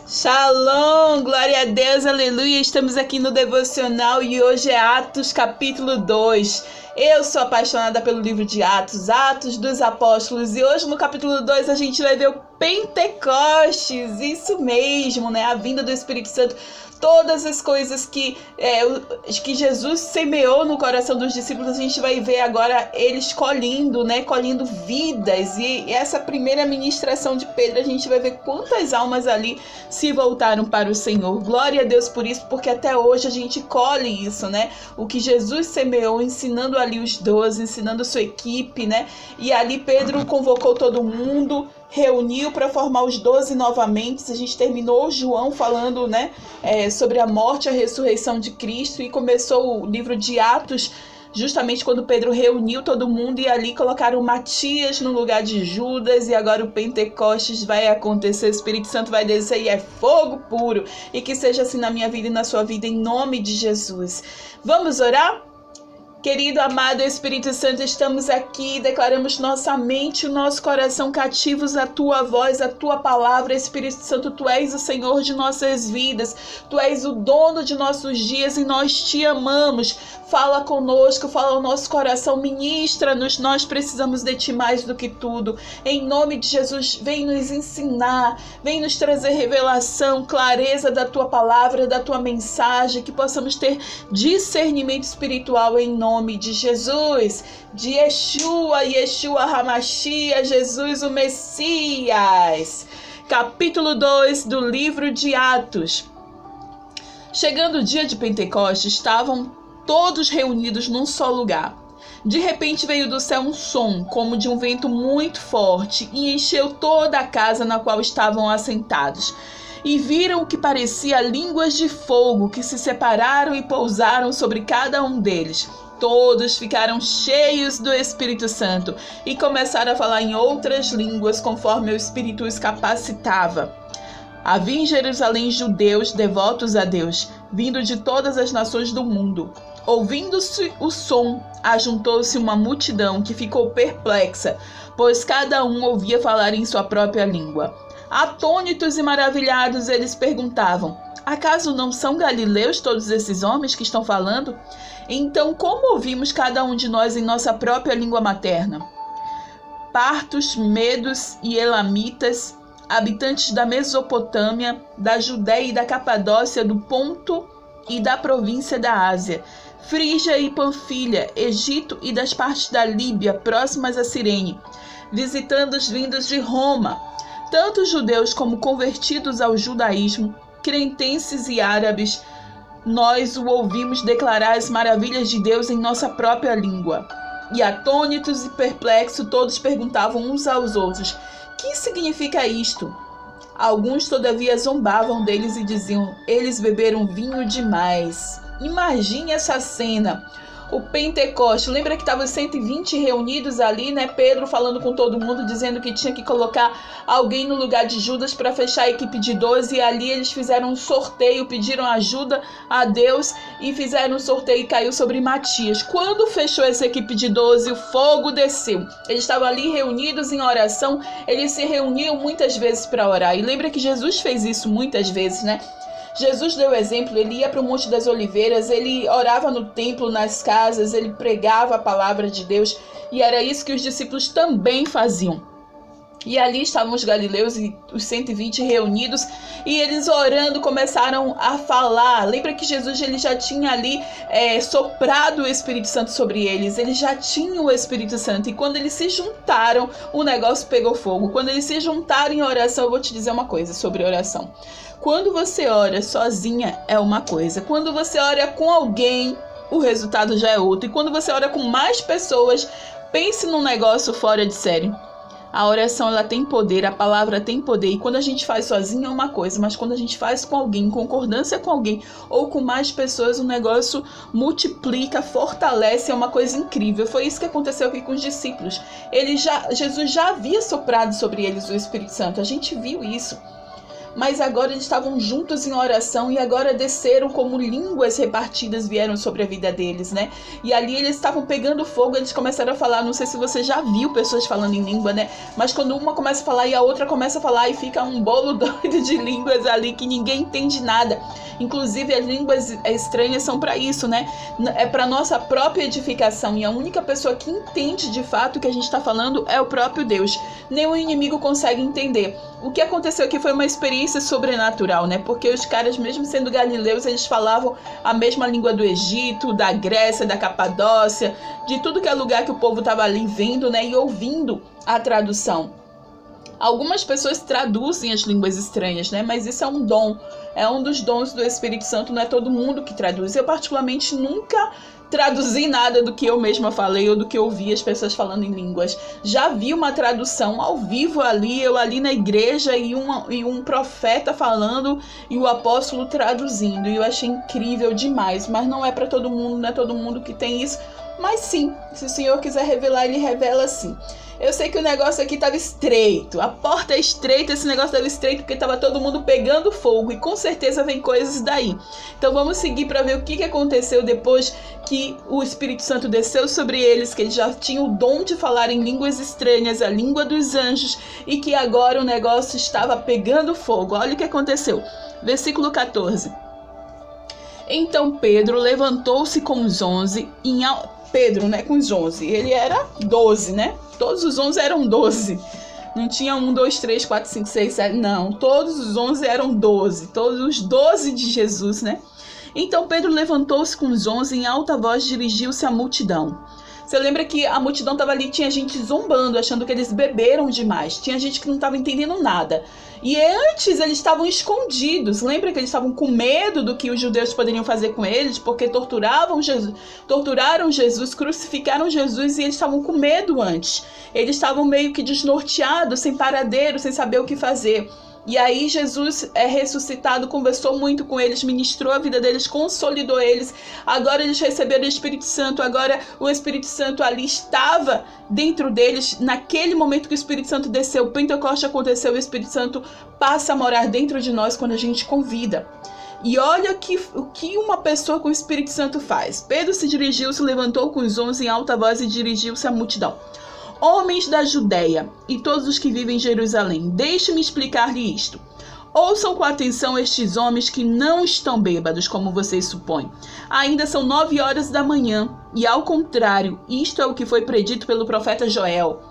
Shalom, glória a Deus, aleluia. Estamos aqui no devocional e hoje é Atos capítulo 2. Eu sou apaixonada pelo livro de Atos, Atos dos Apóstolos, e hoje no capítulo 2 a gente vai ver o Pentecostes, isso mesmo, né? A vinda do Espírito Santo, todas as coisas que Jesus semeou no coração dos discípulos, a gente vai ver agora eles colhendo, né? Colhendo vidas. E essa primeira ministração de Pedro, a gente vai ver quantas almas ali se voltaram para o Senhor. Glória a Deus por isso, porque até hoje a gente colhe isso, né? O que Jesus semeou, ensinando ali os 12, ensinando sua equipe, né? E ali Pedro convocou todo mundo, reuniu para formar os 12 novamente. A gente terminou João falando, né, sobre a morte e a ressurreição de Cristo, e começou o livro de Atos justamente quando Pedro reuniu todo mundo, e ali colocaram Matias no lugar de Judas, e agora o Pentecostes vai acontecer, o Espírito Santo vai descer e é fogo puro, e que seja assim na minha vida e na sua vida, em nome de Jesus. Vamos orar? Querido, amado Espírito Santo, estamos aqui, declaramos nossa mente, o nosso coração cativos à Tua voz, à Tua palavra. Espírito Santo, Tu és o Senhor de nossas vidas, Tu és o dono de nossos dias e nós Te amamos. Fala conosco, fala ao nosso coração, ministra-nos, nós precisamos de Ti mais do que tudo. Em nome de Jesus, vem nos ensinar, vem nos trazer revelação, clareza da Tua palavra, da Tua mensagem, que possamos ter discernimento espiritual em nome de Jesus, de Yeshua Hamashia, Jesus o Messias. Capítulo 2 do livro de Atos. Chegando o dia de Pentecostes, estavam todos reunidos num só lugar. De repente veio do céu um som, como de um vento muito forte, e encheu toda a casa na qual estavam assentados. E viram o que parecia línguas de fogo, que se separaram e pousaram sobre cada um deles. Todos ficaram cheios do Espírito Santo e começaram a falar em outras línguas conforme o Espírito os capacitava. Havia em Jerusalém judeus devotos a Deus, vindo de todas as nações do mundo. Ouvindo-se o som, ajuntou-se uma multidão que ficou perplexa, pois cada um ouvia falar em sua própria língua. Atônitos e maravilhados, eles perguntavam: acaso não são galileus todos esses homens que estão falando? Então, como ouvimos cada um de nós em nossa própria língua materna? Partos, medos e elamitas, habitantes da Mesopotâmia, da Judéia e da Capadócia, do Ponto e da província da Ásia, Frígia e Panfilha, Egito e das partes da Líbia próximas a Cirene, visitandos vindos de Roma, tanto judeus como convertidos ao judaísmo, cretenses e árabes, nós o ouvimos declarar as maravilhas de Deus em nossa própria língua. E atônitos e perplexos, todos perguntavam uns aos outros: que significa isto? Alguns, todavia, zombavam deles e diziam: eles beberam vinho demais. Imagine essa cena. O Pentecoste, lembra que estavam 120 reunidos ali, né? Pedro falando com todo mundo, dizendo que tinha que colocar alguém no lugar de Judas para fechar a equipe de 12, e ali eles fizeram um sorteio, pediram ajuda a Deus e fizeram um sorteio e caiu sobre Matias. Quando fechou essa equipe de 12, o fogo desceu. Eles estavam ali reunidos em oração, eles se reuniam muitas vezes para orar, e lembra que Jesus fez isso muitas vezes, né? Jesus deu exemplo, ele ia para o Monte das Oliveiras, ele orava no templo, nas casas, ele pregava a palavra de Deus, e era isso que os discípulos também faziam. E ali estavam os galileus e os 120 reunidos, e eles orando começaram a falar. Lembra que Jesus ele já tinha ali soprado o Espírito Santo sobre eles, eles já tinham o Espírito Santo, e quando eles se juntaram, o negócio pegou fogo. Quando eles se juntaram em oração, eu vou te dizer uma coisa sobre oração. Quando você ora sozinha é uma coisa, quando você ora com alguém, o resultado já é outro, e quando você ora com mais pessoas, pense num negócio fora de série. A oração ela tem poder, a palavra tem poder, e quando a gente faz sozinho é uma coisa, mas quando a gente faz com alguém, em concordância com alguém ou com mais pessoas, o negócio multiplica, fortalece, é uma coisa incrível. Foi isso que aconteceu aqui com os discípulos. Jesus já havia soprado sobre eles o Espírito Santo, a gente viu isso. mas agora eles estavam juntos em oração e agora desceram como línguas repartidas vieram sobre a vida deles, né? E ali eles estavam pegando fogo, eles começaram a falar, não sei se você já viu pessoas falando em língua, né? Mas quando uma começa a falar e a outra começa a falar e fica um bolo doido de línguas ali que ninguém entende nada. Inclusive as línguas estranhas são para isso, né? É para nossa própria edificação, e a única pessoa que entende de fato o que a gente está falando é o próprio Deus. Nem o inimigo consegue entender. O que aconteceu aqui foi uma experiência sobrenatural, né? Porque os caras, mesmo sendo galileus, eles falavam a mesma língua do Egito, da Grécia, da Capadócia, de tudo que é lugar que o povo estava ali vendo, né? E ouvindo a tradução. Algumas pessoas traduzem as línguas estranhas, né? Mas isso é um dom, é um dos dons do Espírito Santo, não é todo mundo que traduz. Eu particularmente nunca traduzi nada do que eu mesma falei ou do que eu ouvi as pessoas falando em línguas. Já vi uma tradução ao vivo ali, eu ali na igreja e um profeta falando e o apóstolo traduzindo. E eu achei incrível demais, mas não é para todo mundo, não é todo mundo que tem isso. Mas sim, se o Senhor quiser revelar, Ele revela sim. Eu sei que o negócio aqui estava estreito, a porta é estreita, esse negócio estava estreito porque estava todo mundo pegando fogo e com certeza vem coisas daí. Então vamos seguir para ver o que aconteceu depois que o Espírito Santo desceu sobre eles, que eles já tinham o dom de falar em línguas estranhas, a língua dos anjos, e que agora o negócio estava pegando fogo. Olha o que aconteceu. Versículo 14. Então Pedro levantou-se com os 11 Pedro, né, com os 11. Ele era 12, né? Todos os 11 eram 12. Não tinha 1, 2, 3, 4, 5, 6, 7. Não, todos os 11 eram 12. Todos os 12 de Jesus, né? Então Pedro levantou-se com os 11 em alta voz dirigiu-se à multidão. Você lembra que a multidão estava ali, tinha gente zombando, achando que eles beberam demais. Tinha gente que não estava entendendo nada. E antes eles estavam escondidos. Lembra que eles estavam com medo do que os judeus poderiam fazer com eles? Porque torturaram Jesus, crucificaram Jesus e eles estavam com medo antes. Eles estavam meio que desnorteados, sem paradeiro, sem saber o que fazer. E aí Jesus ressuscitado, conversou muito com eles, ministrou a vida deles, consolidou eles. Agora eles receberam o Espírito Santo, agora o Espírito Santo ali estava dentro deles. Naquele momento que o Espírito Santo desceu, o Pentecoste aconteceu, o Espírito Santo passa a morar dentro de nós quando a gente convida. E olha o que uma pessoa com o Espírito Santo faz. Pedro se levantou com os 11 em alta voz e dirigiu-se à multidão. Homens da Judéia e todos os que vivem em Jerusalém, deixe-me explicar-lhe isto. Ouçam com atenção estes homens que não estão bêbados, como vocês supõem. Ainda são 9 horas da manhã, e ao contrário, isto é o que foi predito pelo profeta Joel.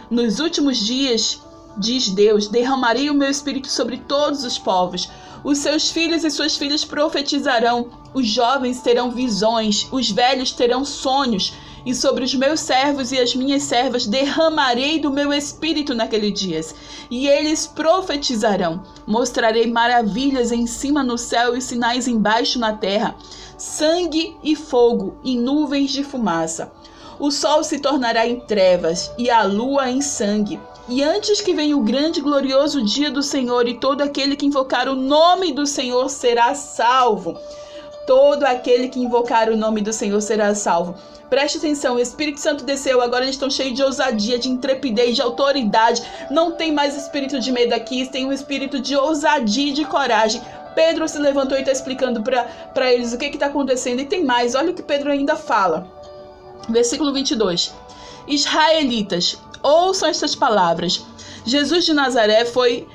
Nos últimos dias, diz Deus, derramarei o meu espírito sobre todos os povos. Os seus filhos e suas filhas profetizarão, os jovens terão visões, os velhos terão sonhos, e sobre os meus servos e as minhas servas derramarei do meu espírito naqueles dias, e eles profetizarão. Mostrarei maravilhas em cima no céu e sinais embaixo na terra, sangue e fogo e nuvens de fumaça. O sol se tornará em trevas e a lua em sangue. E antes que venha o grande e glorioso dia do Senhor, e todo aquele que invocar o nome do Senhor será salvo. Todo aquele que invocar o nome do Senhor será salvo. Preste atenção, o Espírito Santo desceu, agora eles estão cheios de ousadia, de intrepidez, de autoridade. Não tem mais espírito de medo aqui, tem um espírito de ousadia e de coragem. Pedro se levantou e está explicando para eles o que está acontecendo. E tem mais, olha o que Pedro ainda fala. Versículo 22. Israelitas, ouçam estas palavras. Jesus de Nazaré foi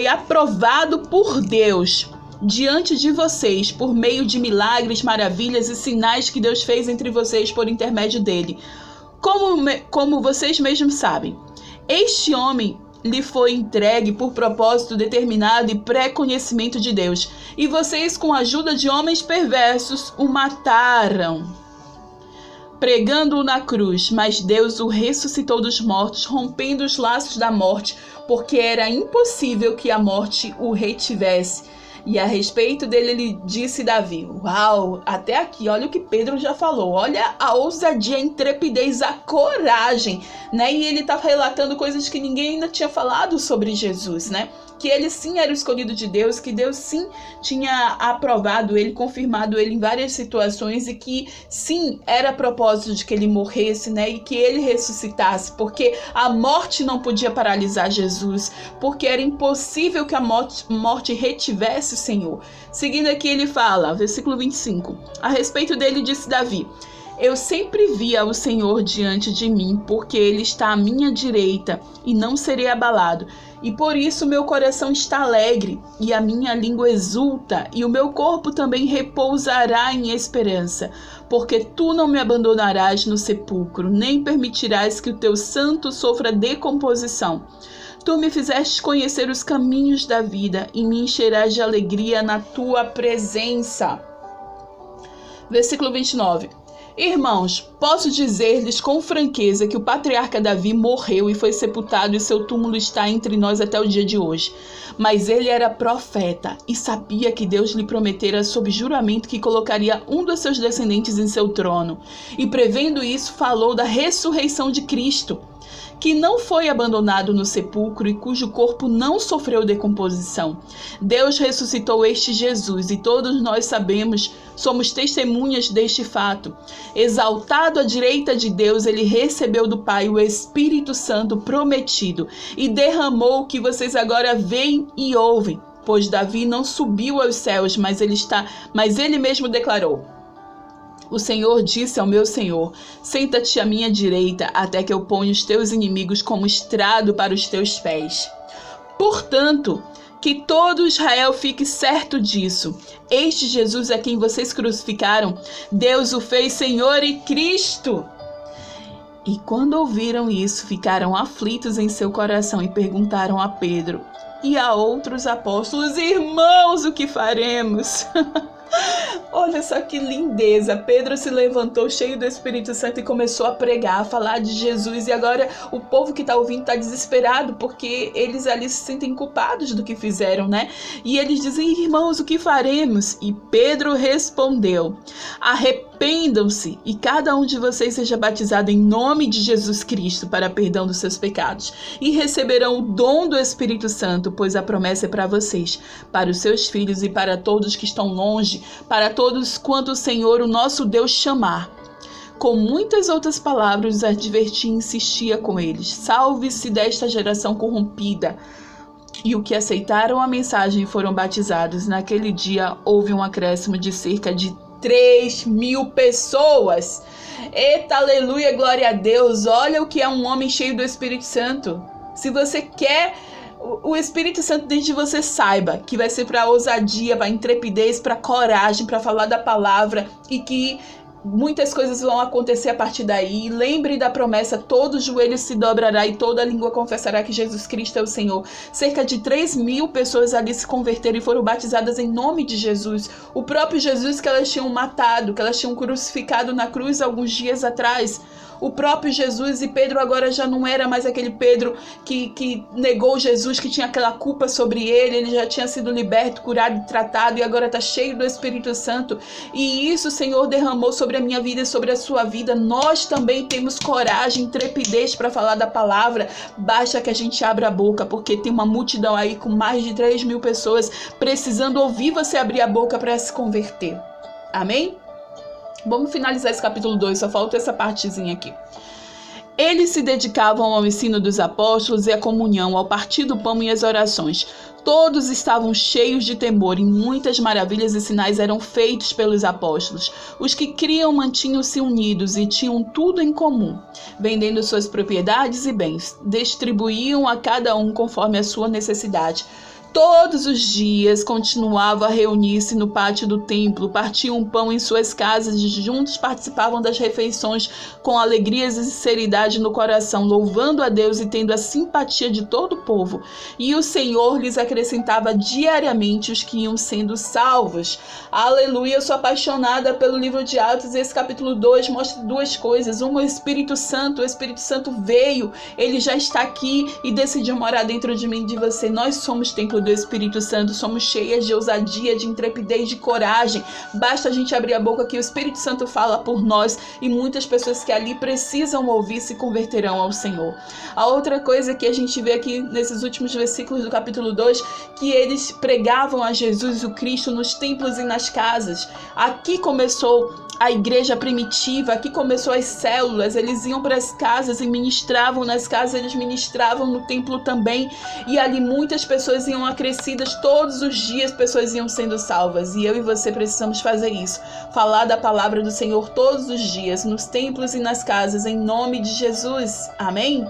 aprovado por Deus diante de vocês, por meio de milagres, maravilhas e sinais que Deus fez entre vocês por intermédio dele. Como vocês mesmos sabem, este homem lhe foi entregue por propósito determinado e pré-conhecimento de Deus, e vocês, com a ajuda de homens perversos, o mataram, pregando-o na cruz. Mas Deus o ressuscitou dos mortos, rompendo os laços da morte, porque era impossível que a morte o retivesse. E a respeito dele, ele disse Davi, uau, até aqui, olha o que Pedro já falou, olha a ousadia, a intrepidez, a coragem, né? E ele está relatando coisas que ninguém ainda tinha falado sobre Jesus, né? que ele sim era o escolhido de Deus, que Deus sim tinha aprovado ele, confirmado ele em várias situações e que sim era propósito de que ele morresse, né, e que ele ressuscitasse, porque a morte não podia paralisar Jesus, porque era impossível que a morte retivesse o Senhor. Seguindo aqui ele fala, versículo 25, a respeito dele disse Davi: eu sempre via o Senhor diante de mim, porque ele está à minha direita e não serei abalado. E por isso meu coração está alegre e a minha língua exulta e o meu corpo também repousará em esperança, porque tu não me abandonarás no sepulcro, nem permitirás que o teu santo sofra decomposição. Tu me fizeste conhecer os caminhos da vida e me encherás de alegria na tua presença. Versículo 29. Irmãos, posso dizer-lhes com franqueza que o patriarca Davi morreu e foi sepultado e seu túmulo está entre nós até o dia de hoje. Mas ele era profeta e sabia que Deus lhe prometera sob juramento que colocaria um dos seus descendentes em seu trono. E prevendo isso, falou da ressurreição de Cristo, que não foi abandonado no sepulcro e cujo corpo não sofreu decomposição. Deus ressuscitou este Jesus e todos nós sabemos, somos testemunhas deste fato. Exaltado à direita de Deus, ele recebeu do Pai o Espírito Santo prometido e derramou o que vocês agora veem e ouvem. Pois Davi não subiu aos céus, mas ele mesmo declarou: o Senhor disse ao meu Senhor: senta-te à minha direita, até que eu ponha os teus inimigos como estrado para os teus pés. Portanto, que todo Israel fique certo disso. Este Jesus a quem vocês crucificaram, Deus o fez Senhor e Cristo. E quando ouviram isso, ficaram aflitos em seu coração e perguntaram a Pedro e a outros apóstolos: irmãos, o que faremos? Olha só que lindeza. Pedro se levantou cheio do Espírito Santo e começou a pregar, a falar de Jesus. E agora o povo que está ouvindo está desesperado, porque eles ali se sentem culpados do que fizeram, né? E eles dizem: irmãos, o que faremos? E Pedro respondeu: arrependam-se e cada um de vocês seja batizado em nome de Jesus Cristo para perdão dos seus pecados, e receberão o dom do Espírito Santo, pois a promessa é para vocês, para os seus filhos e para todos que estão longe, para todos quanto o Senhor, o nosso Deus, chamar. Com muitas outras palavras os advertia e insistia com eles: salve-se desta geração corrompida. E o que aceitaram a mensagem e foram batizados. Naquele dia houve um acréscimo de cerca de 3.000 pessoas. Eita, aleluia, glória a Deus. Olha o que é um homem cheio do Espírito Santo. Se você quer o Espírito Santo dentro de você, saiba que vai ser para ousadia, para intrepidez, para coragem, para falar da palavra, e que muitas coisas vão acontecer a partir daí. Lembre da promessa: todo joelho se dobrará e toda língua confessará que Jesus Cristo é o Senhor. Cerca de 3.000 pessoas ali se converteram e foram batizadas em nome de Jesus. O próprio Jesus que elas tinham matado, que elas tinham crucificado na cruz alguns dias atrás. O próprio Jesus. E Pedro agora já não era mais aquele Pedro que negou Jesus, que tinha aquela culpa sobre ele. Ele já tinha sido liberto, curado e tratado, e agora está cheio do Espírito Santo. E isso o Senhor derramou sobre a minha vida e sobre a sua vida. Nós também temos coragem, trepidez para falar da palavra. Basta que a gente abra a boca, porque tem uma multidão aí com mais de 3.000 pessoas precisando ouvir você abrir a boca para se converter. Amém? Vamos finalizar esse capítulo 2, só falta essa partezinha aqui. Eles se dedicavam ao ensino dos apóstolos e à comunhão, ao partir do pão e às orações. Todos estavam cheios de temor e muitas maravilhas e sinais eram feitos pelos apóstolos. Os que criam mantinham-se unidos e tinham tudo em comum. Vendendo suas propriedades e bens, distribuíam a cada um conforme a sua necessidade. Todos os dias continuavam a reunir-se no pátio do templo, partiam pão em suas casas e juntos participavam das refeições com alegria e sinceridade no coração, louvando a Deus e tendo a simpatia de todo o povo. E o Senhor lhes acrescentava diariamente os que iam sendo salvos. Aleluia! Eu sou apaixonada pelo livro de Atos e esse capítulo 2 mostra duas coisas. Uma, o Espírito Santo veio, ele já está aqui e decidiu morar dentro de mim e de você. Nós somos templo fogo do Espírito Santo, somos cheias de ousadia, de intrepidez, de coragem. Basta a gente abrir a boca que o Espírito Santo fala por nós e muitas pessoas que ali precisam ouvir se converterão ao Senhor. A outra coisa que a gente vê aqui nesses últimos versículos do capítulo 2, que eles pregavam a Jesus o Cristo nos templos e nas casas. Aqui começou a igreja primitiva, aqui começou as células, eles iam para as casas e ministravam nas casas, eles ministravam no templo também, e ali muitas pessoas iam acrescidas, todos os dias pessoas iam sendo salvas, e eu e você precisamos fazer isso, falar da palavra do Senhor todos os dias, nos templos e nas casas, em nome de Jesus, amém?